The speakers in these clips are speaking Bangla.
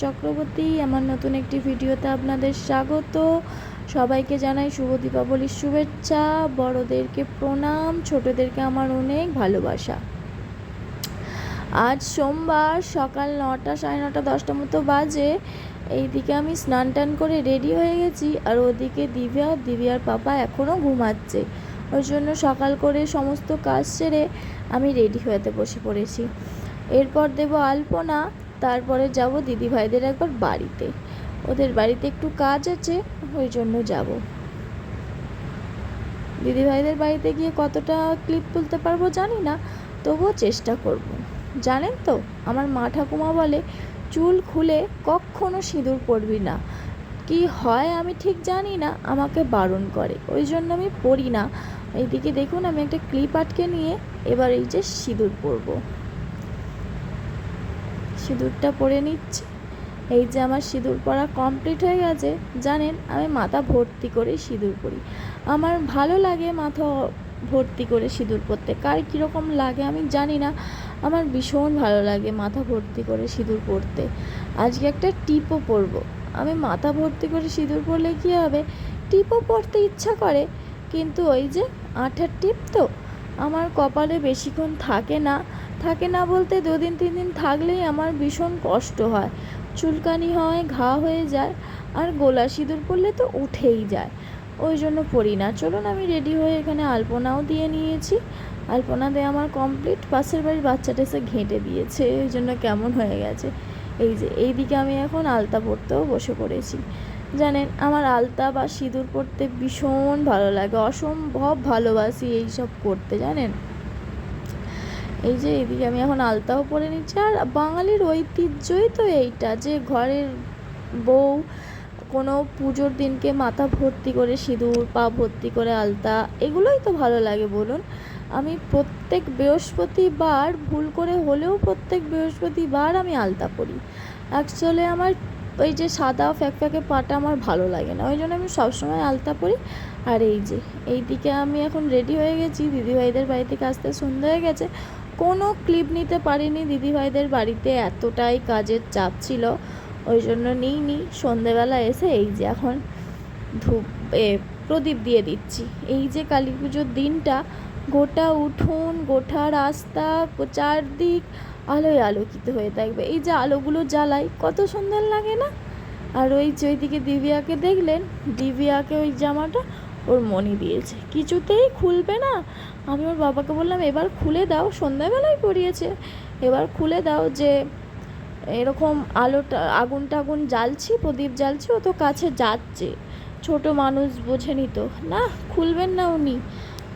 চক্রবর্তী। আমার নতুন একটি ভিডিওতে আপনাদের স্বাগত। সবাইকে জানাই শুভ দীপাবলির শুভেচ্ছা, বড়দেরকে প্রণাম, ছোটদেরকে আমার অনেক ভালোবাসা। আজ সোমবার সকাল 9টা, 9:30, 10টার মতো বাজে। এইদিকে আমি স্নান টান করে রেডি হয়ে গেছি, আর ওদিকে দিব্যার পাপা এখনও ঘুমাচ্ছে। ওই জন্য সকাল করে সমস্ত কাজ সেরে আমি রেডি হতে বসে পড়েছি। এরপর দেব আলপনা, তারপরে যাব দিদিভাইদের একবার বাড়িতে। ওদের বাড়িতে একটু কাজ আছে, ওই জন্য যাব। দিদিভাইদের বাড়িতে গিয়ে কতটা ক্লিপ তুলতে পারবো জানি না, তবুও চেষ্টা করব। জানেন তো, আমার মা ঠাকুমা বলে চুল খুলে কখনো সিঁদুর পরবি না। কি হয় আমি ঠিক জানি না, আমাকে বারণ করে, ওই জন্য আমি পরি না। এইদিকে দেখুন, আমি একটা ক্লিপ আটকে নিয়ে এবার এই যে সিঁদুর পরবো। সিঁদুরটা পরে নিচ্ছি। এই যে আমার সিঁদুর পরা কমপ্লিট হয়ে গেছে। জানেন, আমি মাথা ভর্তি করে সিঁদুর পরি। আমার ভালো লাগে মাথা ভর্তি করে সিঁদুর পরতে। কার কীরকম লাগে আমি জানি না, আমার ভীষণ ভালো লাগে মাথা ভর্তি করে সিঁদুর পরতে। আজকে একটা টিপও পরবো। আমি মাথা ভর্তি করে সিঁদুর পরলে কী হবে, টিপও পরতে ইচ্ছা করে, কিন্তু ওই যে আঠার টিপ তো আমার কপালে বেশিক্ষণ থাকে না বলতে 2 দিন 3 দিন থাকলেই আমার ভীষণ কষ্ট হয়, চুলকানি হয়, ঘা হয়ে যায়, আর গোলা সিঁদুর পরলে তো উঠেই যায়। ওই জন্য পরি না। চলুন, আমি রেডি হয়ে এখানে আলপনাও দিয়ে নিয়েছি। আলপনা দিয়ে আমার কমপ্লিট। পাশের বাড়ির বাচ্চাটা এসে ঘেঁটে দিয়েছে, এই জন্য কেমন হয়ে গেছে। এই যে এইদিকে আমি এখন আলতা পরতেও বসে পড়েছি। জানেন, আমার আলতা বা সিঁদুর পরতে ভীষণ ভালো লাগে, অসম্ভব ভালোবাসি এইসব করতে, জানেন। এই যে এদিকে আমি এখন আলতাও পরে নিচ্ছি। আর বাঙালির ঐতিহ্যই তো এইটা, যে ঘরের বউ কোনো পুজোর দিনকে মাথা ভর্তি করে সিঁদুর, পা ভর্তি করে আলতা, এগুলোই তো ভালো লাগে বলুন। আমি প্রত্যেক বৃহস্পতিবার, ভুল করে হলেও প্রত্যেক বৃহস্পতিবার আমি আলতা পরি। অ্যাকচুয়ালি আমার ওই যে সাদা ফ্যাকফ্যাকে পাটা আমার ভালো লাগে না, ওই জন্য আমি সবসময় আলতা পরি। আর এই যে এইদিকে আমি এখন রেডি হয়ে গেছি। দিদিভাইদের বাড়ি থেকে আসতে সন্ধ্যা হয়ে গেছে। কোনো ক্লিপ নিতে পারিনি, দিদিভাইদের বাড়িতে এতটাই কাজের চাপ ছিল, ওই জন্য নিইনি। সন্ধেবেলা এসে এই যে এখন প্রদীপ দিয়ে দিচ্ছি। এই যে কালী পুজোর দিনটা গোটা উঠোন, গোটা রাস্তা, চারদিক আলোয় আলোকিত হয়ে থাকবে। এই যে আলোগুলো জ্বালাই, কত সুন্দর লাগে না। আর ওই যে ওইদিকে দিব্যাকে দেখলেন, দিব্যাকে ওই জামাটা ওর মনি দিয়েছে, কিছুতেই খুলবে না। আমি ওর বাবাকে বললাম এবার খুলে দাও, সন্ধ্যাবেলায় পরিয়েছে, এবার খুলে দাও, যে এরকম আলোটা আগুন জ্বালছি, প্রদীপ জ্বালছি, ও তো কাছে যাচ্ছে, ছোট মানুষ বোঝেনি তো, না খুলবেন না উনি,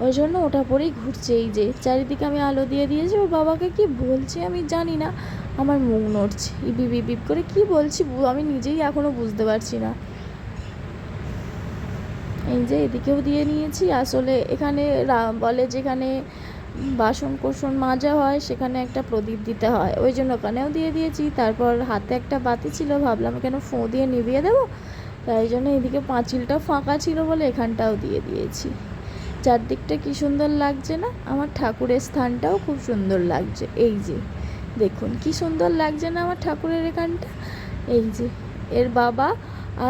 ওই জন্য ওটা পরেই ঘুরছে। এই যে চারিদিকে আমি আলো দিয়ে দিয়েছি। ওর বাবাকে কি বলছে আমি জানি না, আমার মুখ নড়ছে, ইবিব ইবিব করে কি বলছি আমি নিজেই এখনও বুঝতে পারছি না। এই যে এদিকেও দিয়ে নিয়েছি। আসলে এখানে বলে যেখানে বাসন কোসন মাজা হয় সেখানে একটা প্রদীপ দিতে হয়, ওই জন্য ওখানেও দিয়ে দিয়েছি। তারপর হাতে একটা বাতি ছিল, ভাবলাম কেন ফোঁ দিয়ে নিভিয়ে দেবো, তাই জন্য এদিকে পাঁচিলটা ফাঁকা ছিল বলে এখানটাও দিয়ে দিয়েছি। চারদিকটা কি সুন্দর লাগছে না, আমার ঠাকুরের স্থানটাও খুব সুন্দর লাগছে। এই যে দেখুন কি সুন্দর লাগছে না আমার ঠাকুরের এখানটা। এই যে এর বাবা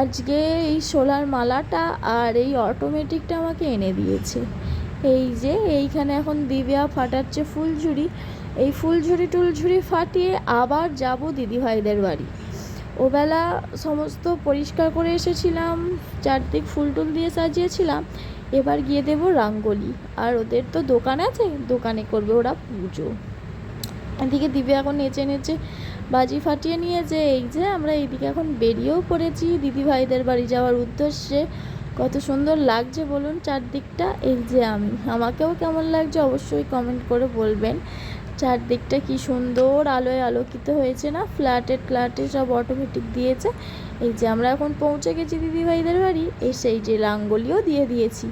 আজকে এই সোলার মালাটা আর এই অটোমেটিকটা আমাকে এনে দিয়েছে। এই যে এইখানে এখন দিব্যা ফাটাচ্ছে ফুলঝুরি। এই ফুলঝুরি টুলঝুরি ফাটিয়ে আবার যাব দিদিভাইদের বাড়ি। ওবেলা সমস্ত পরিষ্কার করে এসেছিলাম, চারদিক ফুল টুল দিয়ে সাজিয়েছিলাম। এবার গিয়ে দেবো রাঙ্গোলি, আর ওদের তো দোকান আছে, দোকানে করবে ওরা পুজো। এদিকে দিব্যা এখন নেচে নেচে বাজি ফাটিয়ে নিয়েছে। এই যে আমরা এইদিকে এখন বেরিয়েও পড়েছি দিদিভাইদের বাড়ি যাওয়ার উদ্দেশ্যে। কত সুন্দর লাগছে বলুন চারদিকটা। এই যে আমাকেও কেমন লাগছে অবশ্যই কমেন্ট করে বলবেন। চারদিকটা কি সুন্দর আলোয় আলোকিত হয়েছে না, ফ্ল্যাটে সব অটোমেটিক দিয়েছে। এই যে আমরা এখন পৌঁছে গেছি দিদিভাইদের বাড়ি। এসে এই যে রাঙ্গোলিও দিয়ে দিয়েছি।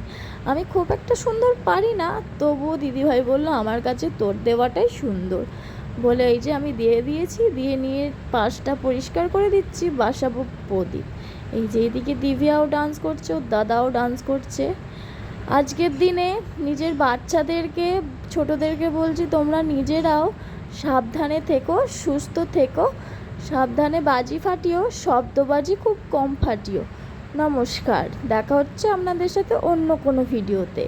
আমি খুব একটা সুন্দর পারি না, তবুও দিদিভাই বললো আমার কাছে তোর দেওয়াটাই সুন্দর বলে এই যে আমি দিয়ে দিয়েছি। দিয়ে নিয়ে পাশটা পরিষ্কার করে দিচ্ছি, বাসাবো প্রদীপ। এই যে এদিকে দিব্যাও ডান্স করছে, ওর দাদাও ডান্স করছে। আজকের দিনে নিজের বাচ্চাদেরকে, ছোটদেরকে বলছি তোমরা নিজেরাও সাবধানে থেকো, সুস্থ থেকো, সাবধানে বাজি ফাটিও, শব্দবাজি খুব কম ফাটিও। নমস্কার, দেখা হচ্ছে আপনাদের সাথে অন্য কোনো ভিডিওতে।